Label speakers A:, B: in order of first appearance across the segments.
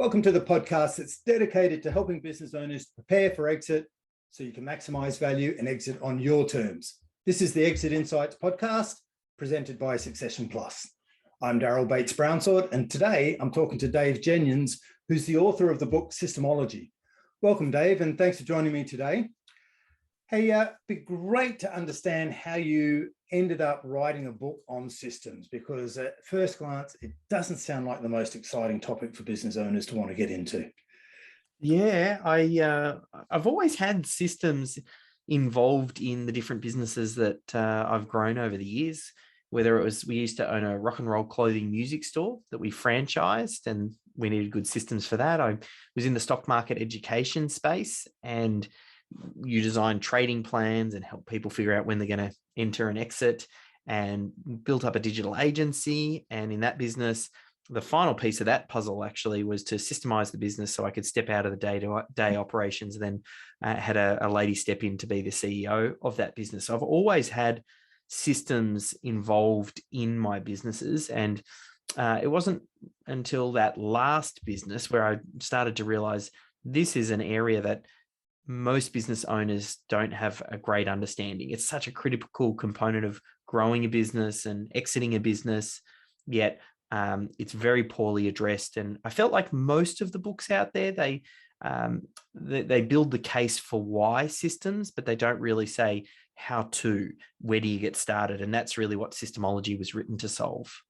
A: Welcome to the podcast that's dedicated to helping business owners prepare for exit so you can maximize value and exit on your terms. This is the Exit Insights podcast presented by Succession Plus. I'm Daryl Bates-Brownsword, and today I'm talking to Dave Jenyns, who's the author of the book Systemology. Welcome, Dave, and thanks for joining me today. Hey, it'd be great to understand how you ended up writing a book on systems, because at first glance, it doesn't sound like the most exciting topic for business owners to want to get into.
B: Yeah, I've always had systems involved in the different businesses that I've grown over the years. Whether it was, we used to own a rock and roll clothing music store that we franchised, and we needed good systems for that. I was in the stock market education space, and you design trading plans and help people figure out when they're going to enter and exit, and built up a digital agency. And in that business, the final piece of that puzzle actually was to systemize the business so I could step out of the day-to-day operations. And then had a lady step in to be the CEO of that business. So I've always had systems involved in my businesses. And it wasn't until that last business where I started to realize this is an area that most business owners don't have a great understanding. It's such a critical component of growing a business and exiting a business, yet it's very poorly addressed. And I felt like most of the books out there, they build the case for why systems, but they don't really say how to, where do you get started? And that's really what Systemology was written to solve.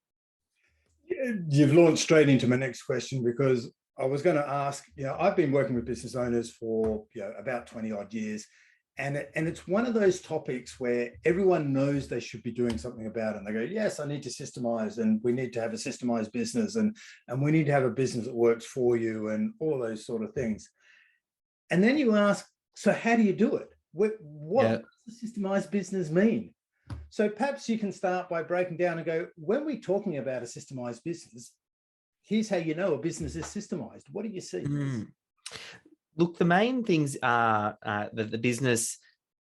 A: You've launched straight into my next question, because I was going to ask, I've been working with business owners for, about 20 odd years. And it's one of those topics where everyone knows they should be doing something about it. And they go, yes, I need to systemize, and we need to have a systemized business, and we need to have a business that works for you, and all those sort of things. And then you ask, so how do you do it? What does the systemized business mean? So perhaps you can start by breaking down and go, when we're talking about a systemized business, here's how you know a business is systemized. What do you see?
B: Look, the main things are that the business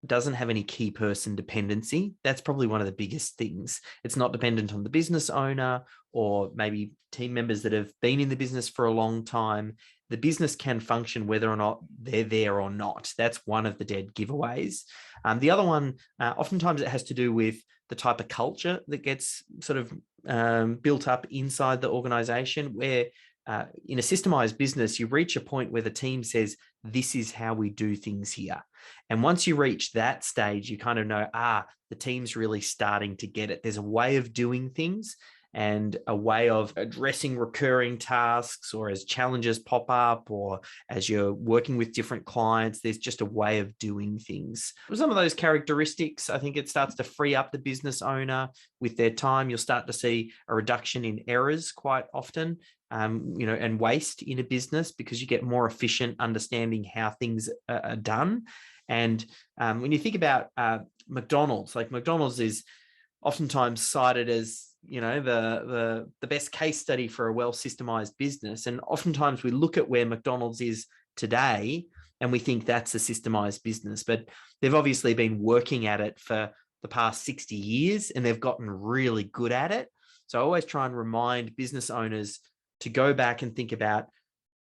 B: doesn't have any key person dependency. That's probably one of the biggest things. It's not dependent on the business owner or maybe team members that have been in the business for a long time. The business can function whether or not they're there or not. That's one of the dead giveaways. The other one, oftentimes it has to do with the type of culture that gets sort of built up inside the organization, where in a systemized business, you reach a point where the team says, this is how we do things here. And once you reach that stage, you kind of know, the team's really starting to get it. There's a way of doing things and a way of addressing recurring tasks, or as challenges pop up, or as you're working with different clients, there's just a way of doing things. Some of those characteristics, I think it starts to free up the business owner with their time. You'll start to see a reduction in errors quite often, and waste in a business, because you get more efficient understanding how things are done. And when you think about McDonald's, like McDonald's is oftentimes cited as the best case study for a well-systemized business. And oftentimes we look at where McDonald's is today and we think that's a systemized business, but they've obviously been working at it for the past 60 years and they've gotten really good at it. So I always try and remind business owners to go back and think about,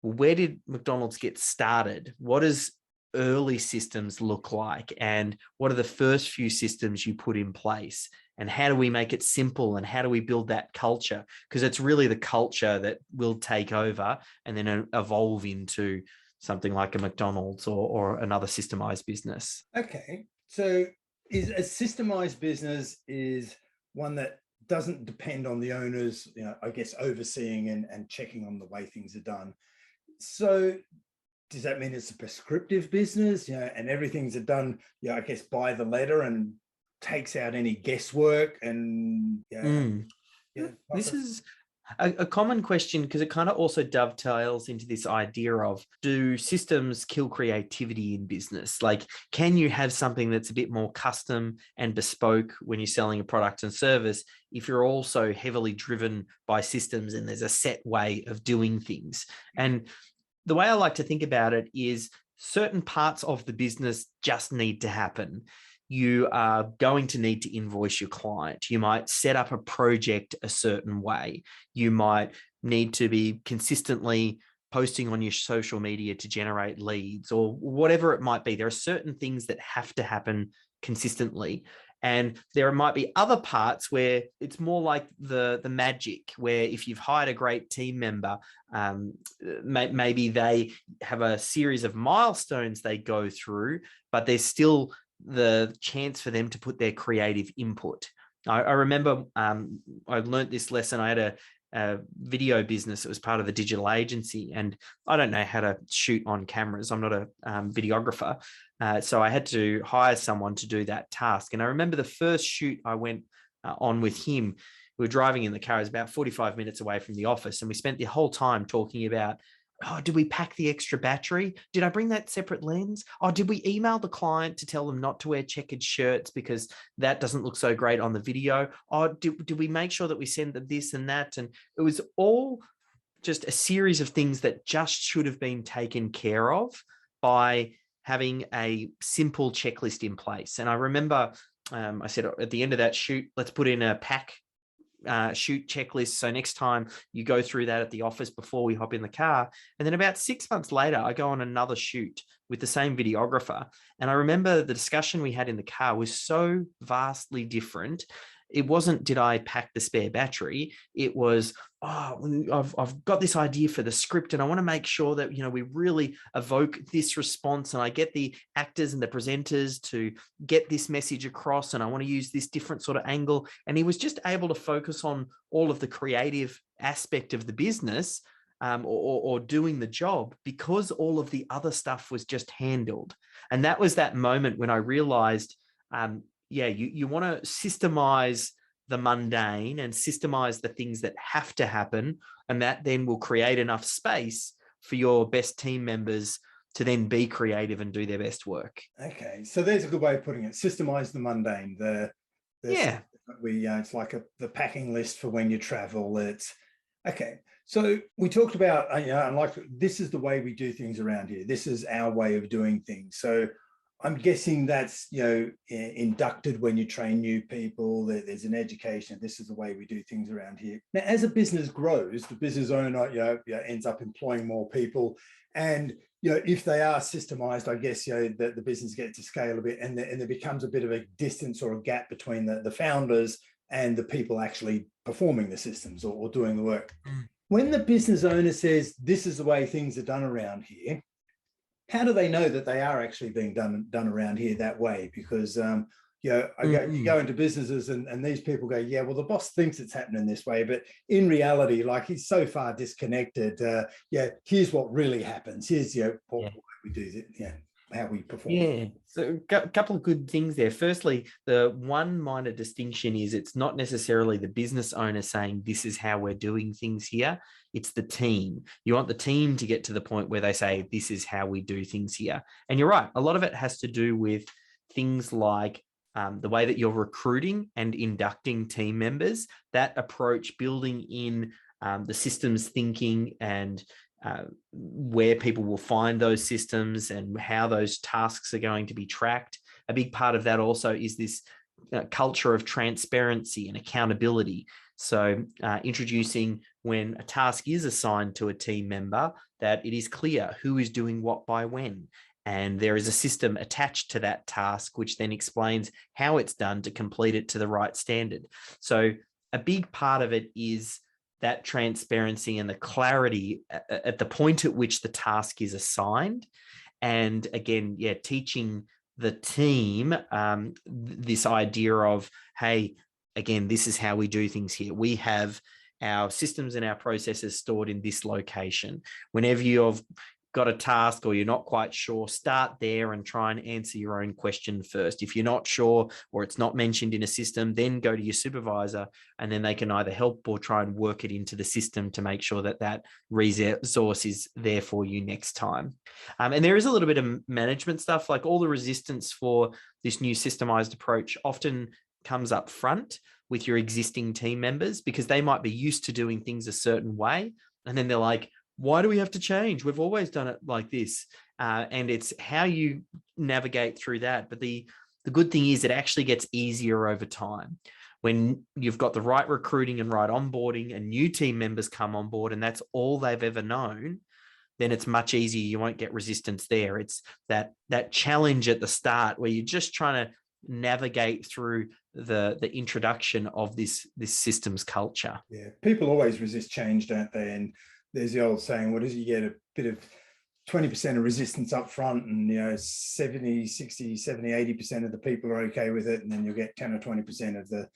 B: where did McDonald's get started? What does early systems look like? And what are the first few systems you put in place? And how do we make it simple? And how do we build that culture? Because it's really the culture that will take over and then evolve into something like a McDonald's or another systemized business.
A: Okay. So is a systemized business is one that doesn't depend on the owners, I guess, overseeing and checking on the way things are done. So does that mean it's a prescriptive business, and everything's done, I guess, by the letter and takes out any guesswork? And
B: this is a common question, because it kind of also dovetails into this idea of, do systems kill creativity in business? Like, can you have something that's a bit more custom and bespoke when you're selling a product and service if you're also heavily driven by systems and there's a set way of doing things? And the way I like to think about it is, certain parts of the business just need to happen. You are going to need to invoice your client. You might set up a project a certain way. You might need to be consistently posting on your social media to generate leads or whatever it might be. There are certain things that have to happen consistently. And there might be other parts where it's more like the magic, where if you've hired a great team member, maybe they have a series of milestones they go through, but there's still the chance for them to put their creative input. I remember I learned this lesson. I had a video business. It was part of a digital agency, and I don't know how to shoot on cameras. I'm not a videographer. So I had to hire someone to do that task. And I remember the first shoot I went on with him, we were driving in the car. It was about 45 minutes away from the office. And we spent the whole time talking about, oh, did we pack the extra battery? Did I bring that separate lens? Oh, did we email the client to tell them not to wear checkered shirts because that doesn't look so great on the video? Oh, did we make sure that we send them this and that? And it was all just a series of things that just should have been taken care of by having a simple checklist in place. And I remember I said at the end of that shoot, let's put in a pack shoot checklist. So next time you go through that at the office before we hop in the car. And then about 6 months later, I go on another shoot with the same videographer. And I remember the discussion we had in the car was so vastly different. It wasn't, did I pack the spare battery? It was, oh, I've got this idea for the script and I want to make sure that, we really evoke this response and I get the actors and the presenters to get this message across and I want to use this different sort of angle. And he was just able to focus on all of the creative aspect of the business or doing the job because all of the other stuff was just handled. And that was that moment when I realized, you want to systemize the mundane and systemize the things that have to happen. And that then will create enough space for your best team members to then be creative and do their best work.
A: Okay. So there's a good way of putting it. Systemize the mundane. It's like the packing list for when you travel. It's okay. So we talked about, this is the way we do things around here. This is our way of doing things. So I'm guessing that's, inducted when you train new people. There's an education. This is the way we do things around here. Now, as a business grows, the business owner, ends up employing more people. And, if they are systemized, I guess, the business gets to scale a bit and there becomes a bit of a distance or a gap between the founders and the people actually performing the systems or doing the work. When the business owner says, this is the way things are done around here, how do they know that they are actually being done around here that way? Because you go into businesses and these people go, yeah, well, the boss thinks it's happening this way, but in reality, like he's so far disconnected. Here's what really happens. Here's what we do. How we perform.
B: Yeah, so a couple of good things there. Firstly, the one minor distinction is it's not necessarily the business owner saying this is how we're doing things here. It's the team. You want the team to get to the point where they say this is how we do things here. And you're right, a lot of it has to do with things like the way that you're recruiting and inducting team members, that approach building in the systems thinking and where people will find those systems and how those tasks are going to be tracked. A big part of that also is this culture of transparency and accountability. So introducing when a task is assigned to a team member, that it is clear who is doing what by when. And there is a system attached to that task, which then explains how it's done to complete it to the right standard. So a big part of it is that transparency and the clarity at the point at which the task is assigned. And again, teaching the team this idea of, hey, again, this is how we do things here. We have our systems and our processes stored in this location. Whenever you've got a task or you're not quite sure, start there and try and answer your own question first. If you're not sure or it's not mentioned in a system, then go to your supervisor and then they can either help or try and work it into the system to make sure that that resource is there for you next time. And there is a little bit of management stuff, like all the resistance for this new systemized approach often comes up front with your existing team members because they might be used to doing things a certain way. And then they're like, why do we have to change? We've always done it like this. And it's how you navigate through that. But the good thing is it actually gets easier over time. When you've got the right recruiting and right onboarding and new team members come on board and that's all they've ever known, then it's much easier. You won't get resistance there. It's that challenge at the start where you're just trying to navigate through the introduction of this systems culture.
A: Yeah, people always resist change, don't they? And there's the old saying, what is it? You get a bit of 20% of resistance up front, and 70, 60, 70, 80% of the people are okay with it, and then you'll get 10 or 20% of the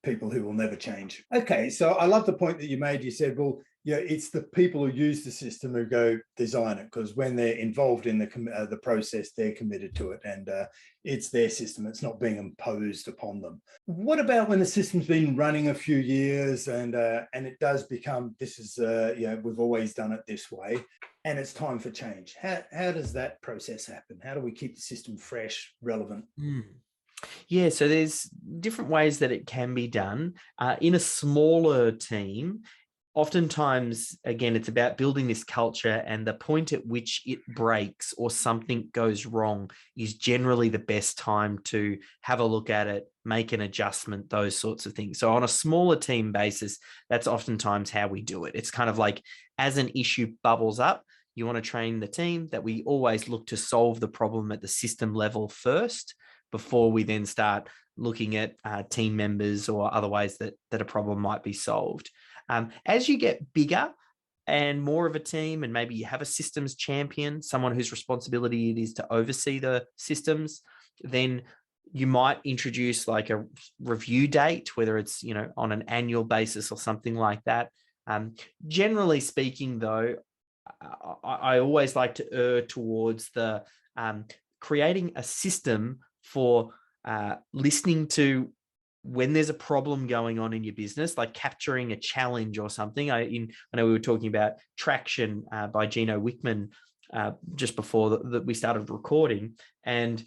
A: people who will never change. Okay, so I love the point that you made. You said, well, it's the people who use the system who go design it, because when they're involved in the process, they're committed to it, and it's their system. It's not being imposed upon them. What about when the system's been running a few years and it does become, this is we've always done it this way, and it's time for change? How does that process happen? How do we keep the system fresh, relevant?
B: Yeah, so there's different ways that it can be done. In a smaller team, oftentimes, again, it's about building this culture, and the point at which it breaks or something goes wrong is generally the best time to have a look at it, make an adjustment, those sorts of things. So on a smaller team basis, that's oftentimes how we do it. It's kind of like, as an issue bubbles up, you want to train the team that we always look to solve the problem at the system level first, before we then start looking at team members or other ways that a problem might be solved. As you get bigger and more of a team, and maybe you have a systems champion, someone whose responsibility it is to oversee the systems, then you might introduce like a review date, whether it's on an annual basis or something like that. Generally speaking, though, I always like to err towards the creating a system for listening to when there's a problem going on in your business, like capturing a challenge or something. I know we were talking about Traction by Gino Wickman just before we started recording, and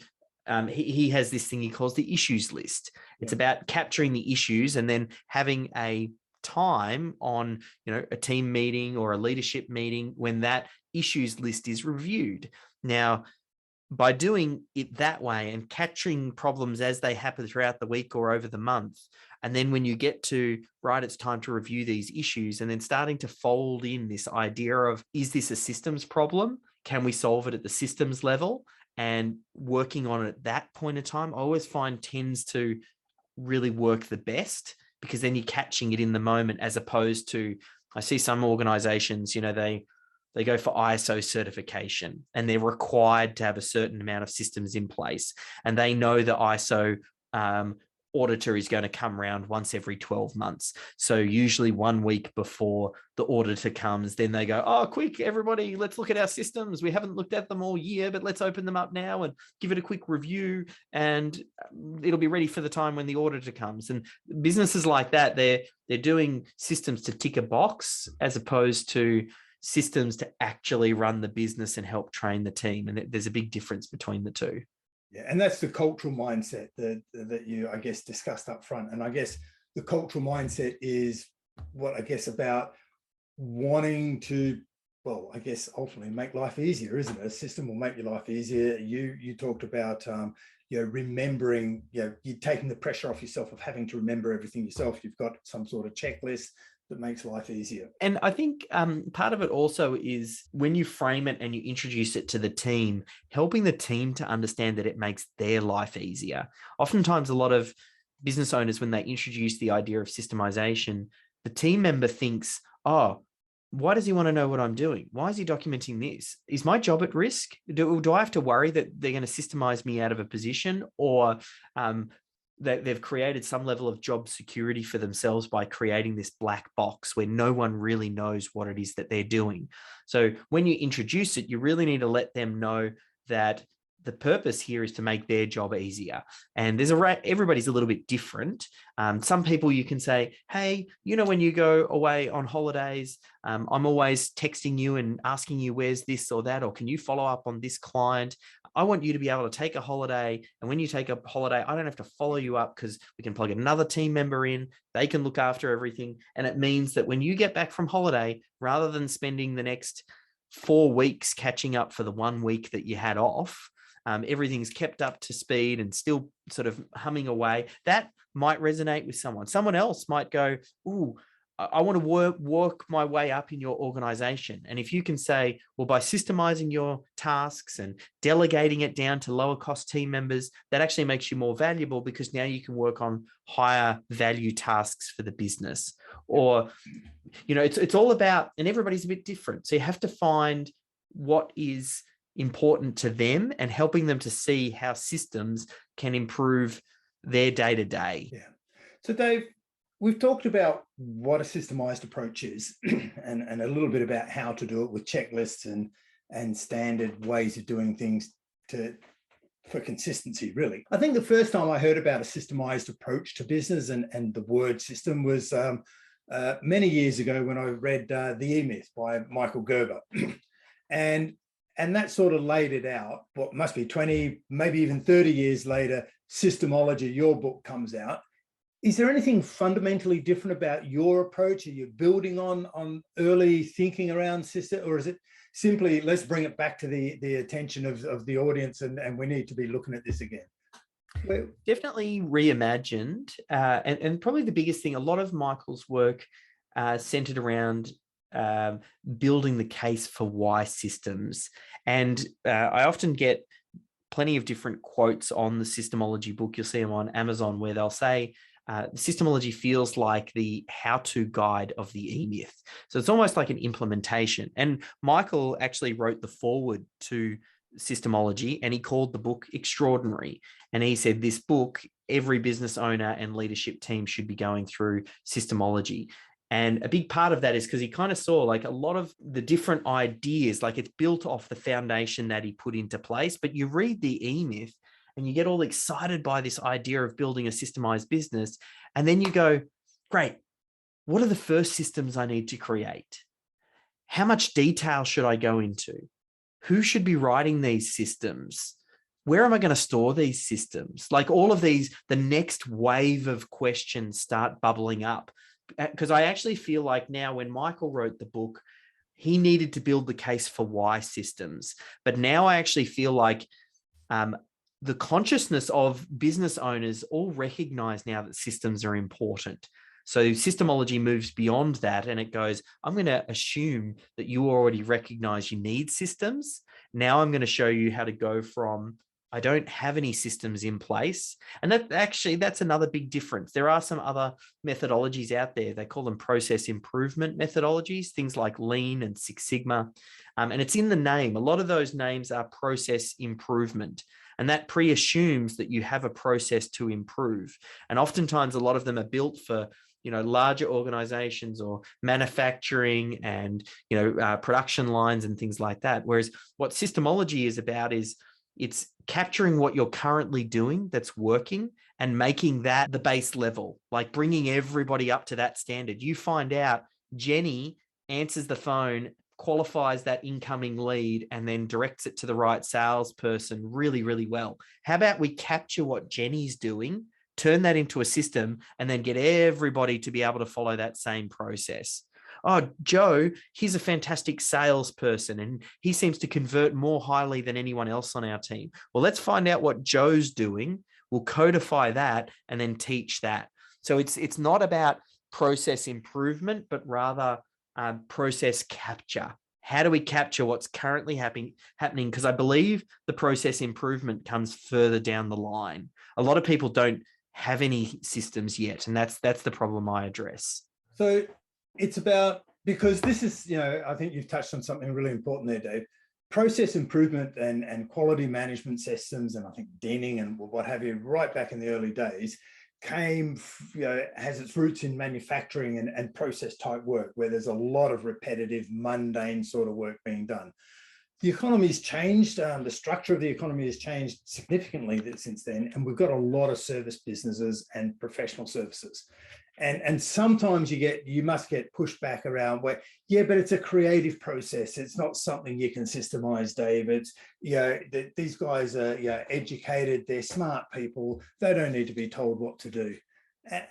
B: he has this thing he calls the issues list. It's about capturing the issues and then having a time on a team meeting or a leadership meeting when that issues list is reviewed. Now, by doing it that way and capturing problems as they happen throughout the week or over the month, and then when you get to, right, it's time to review these issues, and then starting to fold in this idea of, is this a systems problem? Can we solve it at the systems level? And working on it at that point in time, I always find tends to really work the best, because then you're catching it in the moment, as opposed to, I see some organizations, they go for ISO certification, and they're required to have a certain amount of systems in place. And they know the ISO auditor is going to come around once every 12 months. So usually 1 week before the auditor comes, then they go, oh, quick, everybody, let's look at our systems. We haven't looked at them all year, but let's open them up now and give it a quick review, and it'll be ready for the time when the auditor comes. And businesses like that, they're doing systems to tick a box, as opposed to systems to actually run the business and help train the team. And there's a big difference between the two.
A: Yeah, and that's the cultural mindset that you, I guess, discussed up front. And I guess the cultural mindset is what, I guess, about wanting to, well, I guess ultimately make life easier, isn't it? A system will make your life easier. You talked about remembering, you're taking the pressure off yourself of having to remember everything yourself. You've got some sort of checklist that makes life easier.
B: And I think part of it also is when you frame it and you introduce it to the team, helping the team to understand that it makes their life easier. Oftentimes, a lot of business owners, when they introduce the idea of systemization, the team member thinks, oh, why does he want to know what I'm doing? Why is he documenting this? Is my job at risk? Do I have to worry that they're going to systemize me out of a position? Or they've created some level of job security for themselves by creating this black box where no one really knows what it is that they're doing. So when you introduce it, you really need to let them know that the purpose here is to make their job easier. And everybody's a little bit different. Some people you can say, hey, when you go away on holidays, I'm always texting you and asking you where's this or that, or can you follow up on this client? I want you to be able to take a holiday. And when you take a holiday, I don't have to follow you up, because we can plug another team member in. They can look after everything. And it means that when you get back from holiday, rather than spending the next 4 weeks catching up for the 1 week that you had off, everything's kept up to speed and still sort of humming away. That might resonate with someone. Someone else might go, ooh, I want to work my way up in your organization. And if you can say, well, by systemizing your tasks and delegating it down to lower cost team members, that actually makes you more valuable because now you can work on higher value tasks for the business. Or, it's all about, and everybody's a bit different. So you have to find what is important to them and helping them to see how systems can improve their day-to-day.
A: Yeah. So Dave, we've talked about what a systemized approach is and a little bit about how to do it with checklists and standard ways of doing things for consistency, really. I think the first time I heard about a systemized approach to business and the word system was many years ago when I read The E-Myth by Michael Gerber. and that sort of laid it out. What must be 20, maybe even 30 years later, Systemology, your book, comes out. Is there anything fundamentally different about your approach? Are you building on early thinking around system, or is it simply let's bring it back to the attention of the audience and we need to be looking at this again?
B: Definitely reimagined. And probably the biggest thing, a lot of Michael's work centered around building the case for why systems. And I often get plenty of different quotes on the Systemology book. You'll see them on Amazon where they'll say, Systemology feels like the how-to guide of the E-Myth. So it's almost like an implementation. And Michael actually wrote the foreword to Systemology and he called the book Extraordinary. And he said, this book, every business owner and leadership team should be going through Systemology. And a big part of that is because he kind of saw like a lot of the different ideas, like it's built off the foundation that he put into place. But you read the E-Myth and you get all excited by this idea of building a systemized business. And then you go, great, what are the first systems I need to create? How much detail should I go into? Who should be writing these systems? Where am I going to store these systems? Like all of these, the next wave of questions start bubbling up. Because I actually feel like now when Michael wrote the book, he needed to build the case for why systems. But now I actually feel like the consciousness of business owners all recognize now that systems are important. So Systemology moves beyond that and it goes, I'm going to assume that you already recognize you need systems. Now I'm going to show you how to go from, I don't have any systems in place. And that's another big difference. There are some other methodologies out there. They call them process improvement methodologies, things like Lean and Six Sigma. And it's in the name. A lot of those names are process improvement. And that pre-assumes that you have a process to improve. And oftentimes a lot of them are built for, larger organizations or manufacturing and, production lines and things like that. Whereas what Systemology is about is it's capturing what you're currently doing that's working and making that the base level, like bringing everybody up to that standard. You find out Jenny answers the phone, qualifies that incoming lead, and then directs it to the right salesperson really, really well. How about we capture what Jenny's doing, turn that into a system, and then get everybody to be able to follow that same process? Oh, Joe, he's a fantastic salesperson and he seems to convert more highly than anyone else on our team. Well, let's find out what Joe's doing. We'll codify that and then teach that. So it's not about process improvement, but rather process capture. How do we capture what's currently happening? Because I believe the process improvement comes further down the line. A lot of people don't have any systems yet, and that's the problem I address.
A: So it's about, because this is, I think you've touched on something really important there, Dave. Process improvement and quality management systems, and I think Denning and what have you, right back in the early days, has its roots in manufacturing and process type work where there's a lot of repetitive, mundane sort of work being done. The economy's changed, the structure of the economy has changed significantly since then, and we've got a lot of service businesses and professional services. And sometimes you must get pushed back around where, yeah, but it's a creative process. It's not something you can systemize, Dave. It's, these guys are educated, they're smart people. They don't need to be told what to do.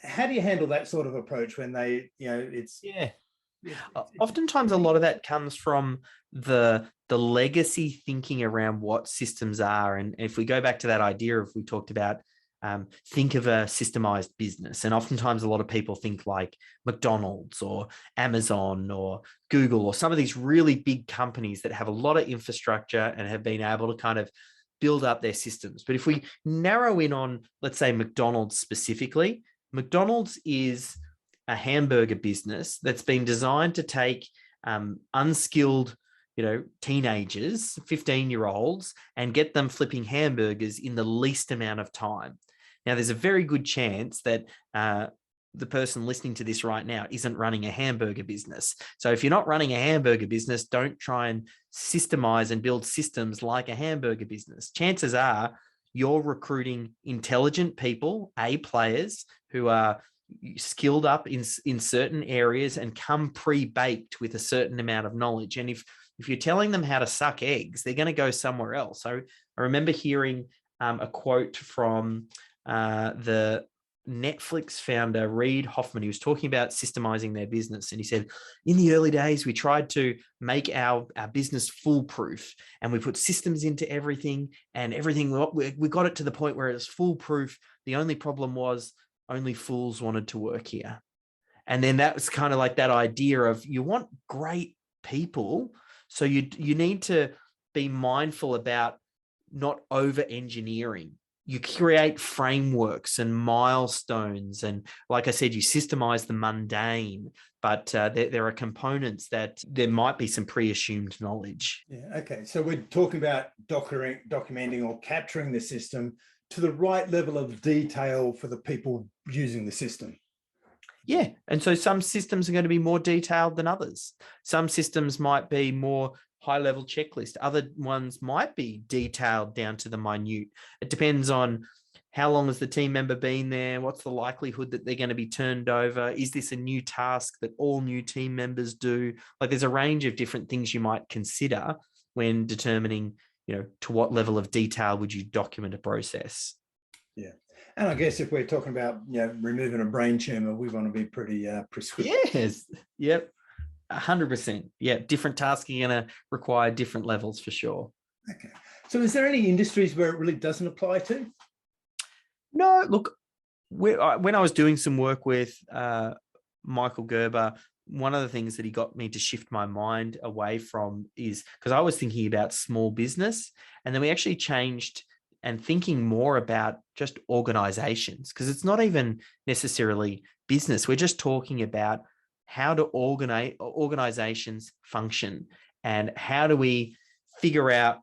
A: How do you handle that sort of approach when they, it's...
B: Yeah. Oftentimes a lot of that comes from the legacy thinking around what systems are. And if we go back to that idea of, we talked about think of a systemized business. And oftentimes a lot of people think like McDonald's or Amazon or Google or some of these really big companies that have a lot of infrastructure and have been able to kind of build up their systems. But if we narrow in on, let's say, McDonald's specifically, McDonald's is a hamburger business that's been designed to take unskilled teenagers, 15-year-olds, and get them flipping hamburgers in the least amount of time. Now, there's a very good chance that the person listening to this right now isn't running a hamburger business. So if you're not running a hamburger business, don't try and systemize and build systems like a hamburger business. Chances are you're recruiting intelligent people, A players, who are skilled up in certain areas and come pre-baked with a certain amount of knowledge. And if you're telling them how to suck eggs, they're going to go somewhere else. So I remember hearing a quote from the Netflix founder, Reid Hoffman. He was talking about systemizing their business. And he said, in the early days, we tried to make our business foolproof, and we put systems into everything, and everything, we got it to the point where it was foolproof. The only problem was only fools wanted to work here. And then that was kind of like that idea of, you want great people, so you need to be mindful about not over engineering. You create frameworks and milestones. And like I said, you systemize the mundane, but there are components that there might be some pre-assumed knowledge.
A: Yeah, okay. So we're talking about documenting or capturing the system to the right level of detail for the people using the system.
B: Yeah. And so some systems are going to be more detailed than others. Some systems might be more high-level checklist. Other ones might be detailed down to the minute. It depends on how long has the team member been there? What's the likelihood that they're going to be turned over? Is this a new task that all new team members do? Like, there's a range of different things you might consider when determining, to what level of detail would you document a process. Yeah.
A: And I guess if we're talking about, removing a brain tumor, we want to be pretty prescriptive.
B: Yes. Yep. 100%. Yeah. Different tasks are going to require different levels for sure.
A: Okay. So is there any industries where it really doesn't apply to?
B: No, look, when I was doing some work with Michael Gerber, one of the things that he got me to shift my mind away from is, because I was thinking about small business, and then we actually changed and thinking more about just organizations, because it's not even necessarily business. We're just talking about how do organizations function, and how do we figure out,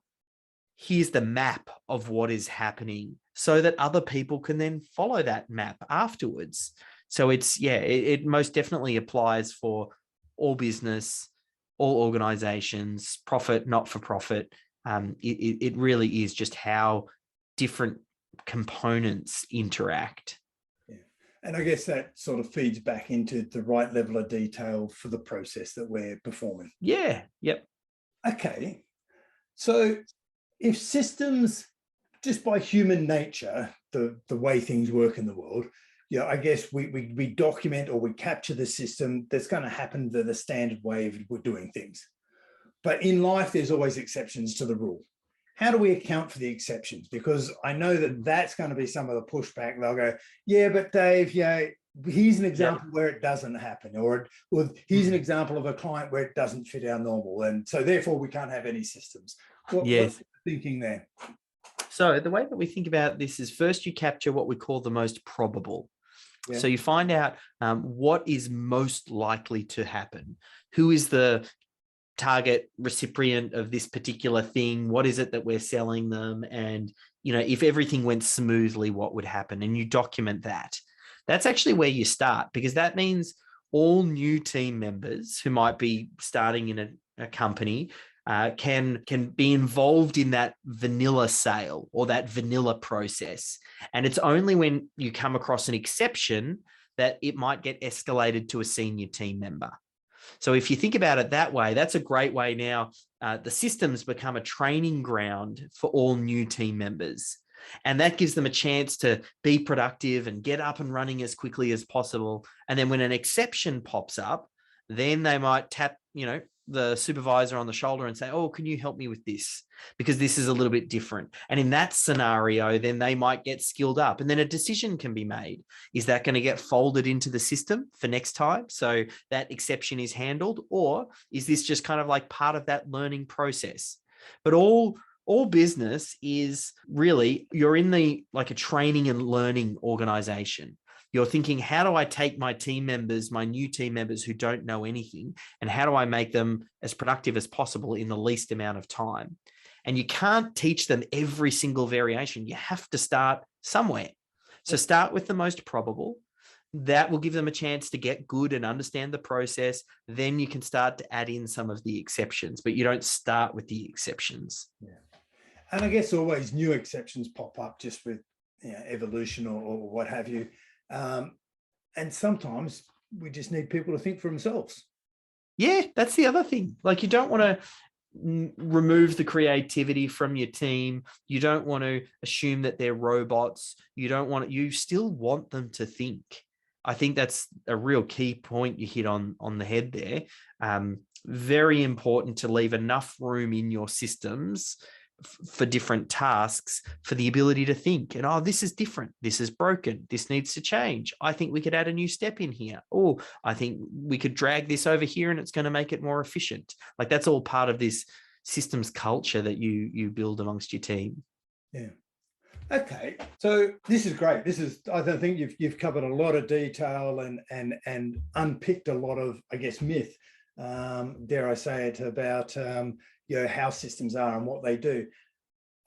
B: here's the map of what is happening, so that other people can then follow that map afterwards. So it most definitely applies for all business, all organizations, profit, not for profit. It really is just how different components interact.
A: Yeah. And I guess that sort of feeds back into the right level of detail for the process that we're performing.
B: Yeah. Yep.
A: Okay. So if systems, just by human nature, the way things work in the world, I guess we document or we capture the system that's going to happen to the standard way of we're doing things. But in life, there's always exceptions to the rule. How do we account for the exceptions? Because I know that that's going to be some of the pushback. They'll go, yeah, but Dave, here's an example where it doesn't happen, or here's an example of a client where it doesn't fit our normal, and so therefore we can't have any systems. What's the thinking there?
B: So the way that we think about this is, first you capture what we call the most probable. Yeah. So you find out what is most likely to happen. Who is the target recipient of this particular thing? What is it that we're selling them? And, if everything went smoothly, what would happen? And you document that. That's actually where you start, because that means all new team members who might be starting in a company can be involved in that vanilla sale or that vanilla process. And it's only when you come across an exception that it might get escalated to a senior team member. So if you think about it that way, that's a great way now. The systems become a training ground for all new team members. And that gives them a chance to be productive and get up and running as quickly as possible. And then when an exception pops up, Then they might tap, the supervisor on the shoulder and say, oh, can you help me with this? Because this is a little bit different. And in that scenario, then they might get skilled up and then a decision can be made. Is that going to get folded into the system for next time, so that exception is handled? Or is this just kind of like part of that learning process? But all business is really, you're in like a training and learning organization. You're thinking, how do I take my team members, my new team members who don't know anything, and how do I make them as productive as possible in the least amount of time? And you can't teach them every single variation. You have to start somewhere. So start with the most probable. That will give them a chance to get good and understand the process. Then you can start to add in some of the exceptions, but you don't start with the exceptions.
A: Yeah. And I guess always new exceptions pop up just with evolution or what have you. And sometimes we just need people to think for themselves.
B: Yeah, that's the other thing. Like, you don't want to remove the creativity from your team. You don't want to assume that they're robots. You still want them to think. I think that's a real key point you hit on the head there. Very important to leave enough room in your systems for different tasks, for the ability to think, and, oh, this is different, this is broken, this needs to change. I think we could add a new step in here. Oh, I think we could drag this over here and it's going to make it more efficient. Like, that's all part of this systems culture that you build amongst your team.
A: Yeah. Okay. So this is great. I think you've covered a lot of detail and unpicked a lot of, I guess, myth, dare I say it, about how systems are and what they do.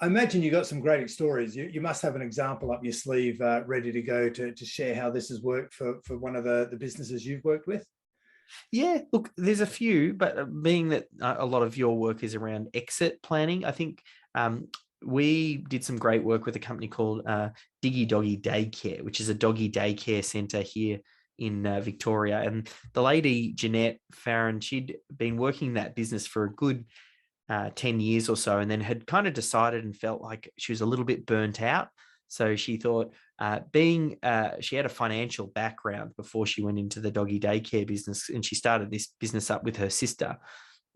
A: I imagine you got some great stories. You must have an example up your sleeve ready to go to share how this has worked for one of the businesses you've worked with.
B: Yeah, look, there's a few, but being that a lot of your work is around exit planning, I think we did some great work with a company called Diggy Doggy Daycare, which is a doggy daycare centre here in Victoria. And the lady, Jeanette Farron, she'd been working that business for a good 10 years or so, and then had kind of decided and felt like she was a little bit burnt out. So she thought, she had a financial background before she went into the doggy daycare business, and she started this business up with her sister.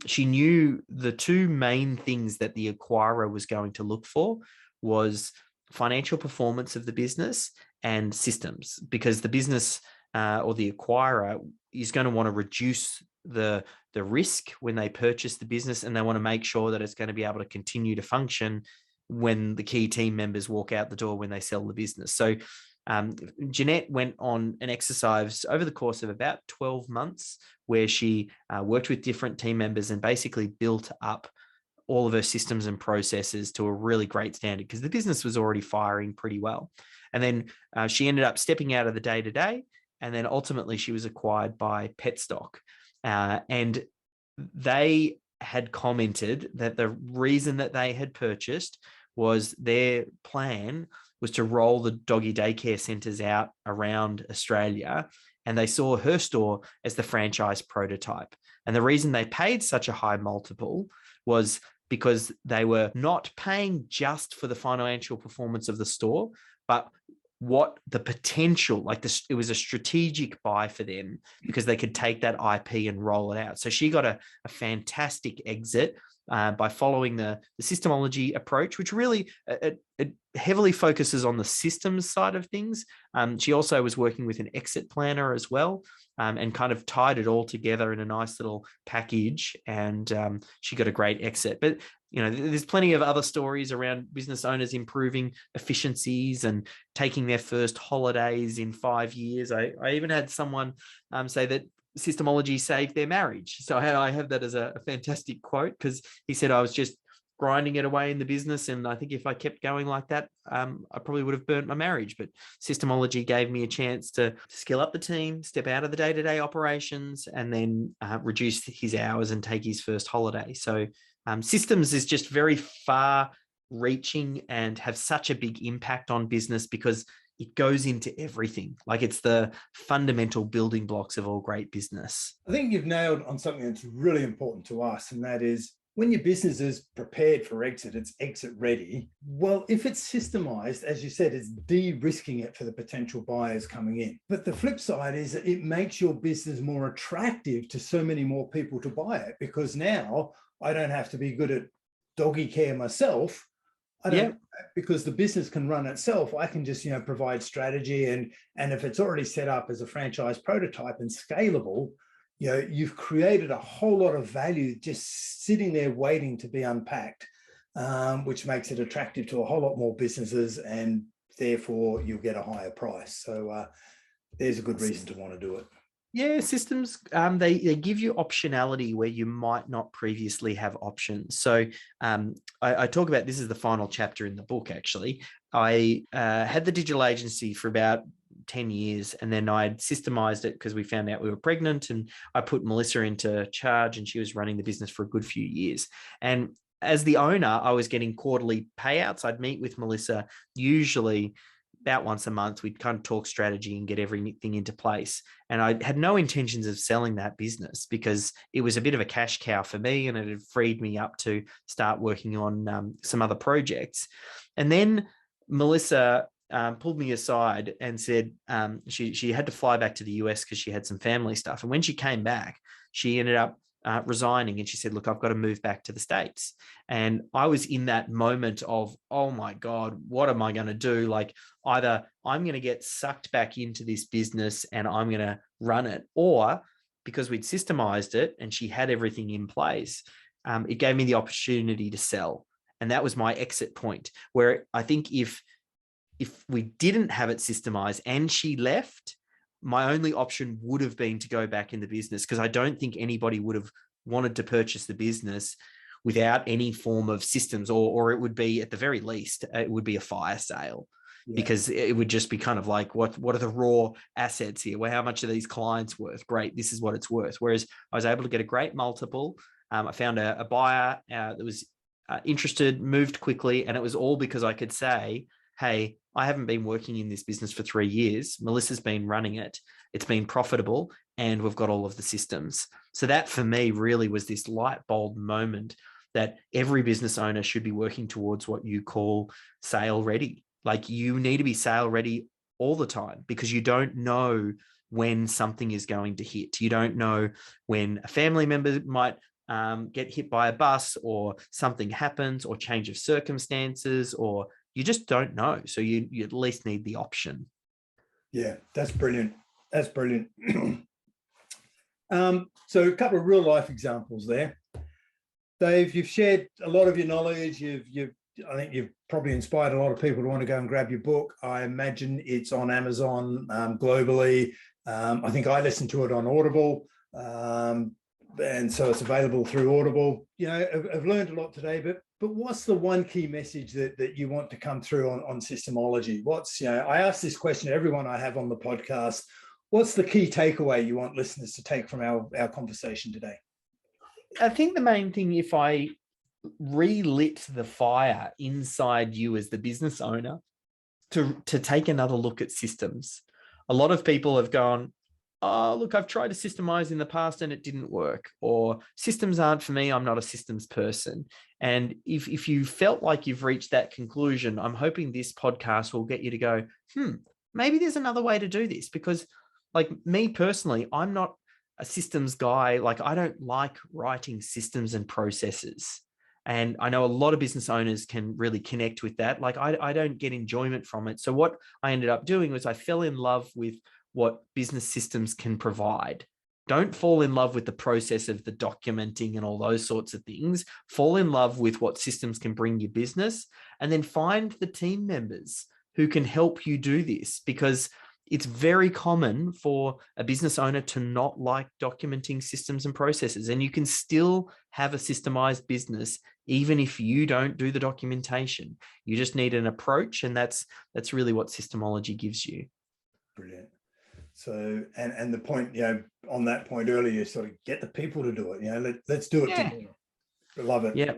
B: She knew the two main things that the acquirer was going to look for was financial performance of the business and systems, because the business or the acquirer is going to want to reduce the risk when they purchase the business, and they want to make sure that it's going to be able to continue to function when the key team members walk out the door when they sell the business. So Jeanette went on an exercise over the course of about 12 months where she worked with different team members and basically built up all of her systems and processes to a really great standard, because the business was already firing pretty well. And then she ended up stepping out of the day-to-day, and then ultimately she was acquired by Petstock. And they had commented that the reason that they had purchased was their plan was to roll the doggy daycare centres out around Australia, and they saw her store as the franchise prototype. And the reason they paid such a high multiple was because they were not paying just for the financial performance of the store, but what the potential, like this, it was a strategic buy for them because they could take that IP and roll it out. So she got a fantastic exit by following the Systemology approach, which really it heavily focuses on the systems side of things. She also was working with an exit planner as well, and kind of tied it all together in a nice little package. And she got a great exit. But there's plenty of other stories around business owners improving efficiencies and taking their first holidays in 5 years. I even had someone say that Systemology saved their marriage. So I have that as a fantastic quote, because he said, I was just grinding it away in the business, and I think if I kept going like that, I probably would have burnt my marriage. But Systemology gave me a chance to skill up the team, step out of the day-to-day operations, and then reduce his hours and take his first holiday. So systems is just very far reaching and have such a big impact on business because it goes into everything. Like, it's the fundamental building blocks of all great business.
A: I think you've nailed on something that's really important to us, and that is, when your business is prepared for exit, it's exit ready. Well, if it's systemized, as you said, it's de-risking it for the potential buyers coming in. But the flip side is that it makes your business more attractive to so many more people to buy it, because now I don't have to be good at doggy care myself. I don't, because the business can run itself. I can just, provide strategy, and if it's already set up as a franchise prototype and scalable, you've created a whole lot of value just sitting there waiting to be unpacked, which makes it attractive to a whole lot more businesses, and therefore you'll get a higher price. So there's a good reason to want to do it.
B: Yeah, systems, they give you optionality where you might not previously have options. So I talk about, this is the final chapter in the book, actually. I had the digital agency for about 10 years, and then I'd systemized it because we found out we were pregnant, and I put Melissa into charge, and she was running the business for a good few years. And as the owner, I was getting quarterly payouts. I'd meet with Melissa usually about once a month. We'd kind of talk strategy and get everything into place. And I had no intentions of selling that business because it was a bit of a cash cow for me, and it had freed me up to start working on some other projects. And then Melissa pulled me aside and said she had to fly back to the US because she had some family stuff. And when she came back, she ended up resigning, and she said, look, I've got to move back to the States. And I was in that moment of, oh my God, what am I going to do? Like, either I'm going to get sucked back into this business and I'm going to run it, or because we'd systemized it and she had everything in place, it gave me the opportunity to sell. And that was my exit point, where I think if we didn't have it systemized and she left, my only option would have been to go back in the business, because I don't think anybody would have wanted to purchase the business without any form of systems, or it would be, at the very least, it would be a fire sale. Yeah. Because it would just be kind of like, what are the raw assets here? Well, how much are these clients worth? Great, this is what it's worth. Whereas I was able to get a great multiple. I found a buyer that was interested, moved quickly, and it was all because I could say, hey, I haven't been working in this business for 3 years. Melissa's been running it. It's been profitable, and we've got all of the systems. So that for me really was this light bulb moment that every business owner should be working towards what you call sale ready. Like, you need to be sale ready all the time, because you don't know when something is going to hit. You don't know when a family member might get hit by a bus, or something happens, or change of circumstances, or you just don't know. So you at least need the option.
A: Yeah, that's brilliant. That's brilliant. So a couple of real life examples there. Dave, you've shared a lot of your knowledge. I think you've probably inspired a lot of people to want to go and grab your book. I imagine it's on Amazon globally. I think I listened to it on Audible. And so it's available through Audible. I've learned a lot today, but what's the one key message that you want to come through on Systemology? I ask this question to everyone I have on the podcast. What's the key takeaway you want listeners to take from our conversation today?
B: I think the main thing, if I relit the fire inside you as the business owner, to take another look at systems. A lot of people have gone, oh, look, I've tried to systemize in the past and it didn't work, or systems aren't for me, I'm not a systems person. And if you felt like you've reached that conclusion, I'm hoping this podcast will get you to go, maybe there's another way to do this. Because, like, me personally, I'm not a systems guy. Like, I don't like writing systems and processes. And I know a lot of business owners can really connect with that. Like, I don't get enjoyment from it. So what I ended up doing was I fell in love with what business systems can provide. Don't fall in love with the process of the documenting and all those sorts of things. Fall in love with what systems can bring your business, and then find the team members who can help you do this, because it's very common for a business owner to not like documenting systems and processes, and you can still have a systemized business even if you don't do the documentation. You just need an approach, and that's really what Systemology gives you.
A: Brilliant. So, and the point, on that point earlier, you sort of get the people to do it. Let's do it together. I love it.
B: Yeah.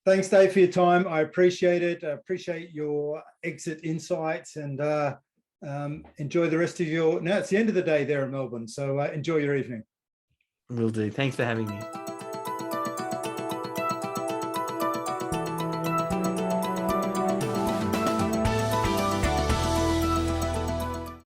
A: Thanks, Dave, for your time. I appreciate it. I appreciate your exit insights, and enjoy the rest of your. Now it's the end of the day there in Melbourne, so enjoy your evening.
B: Will do. Thanks for having me.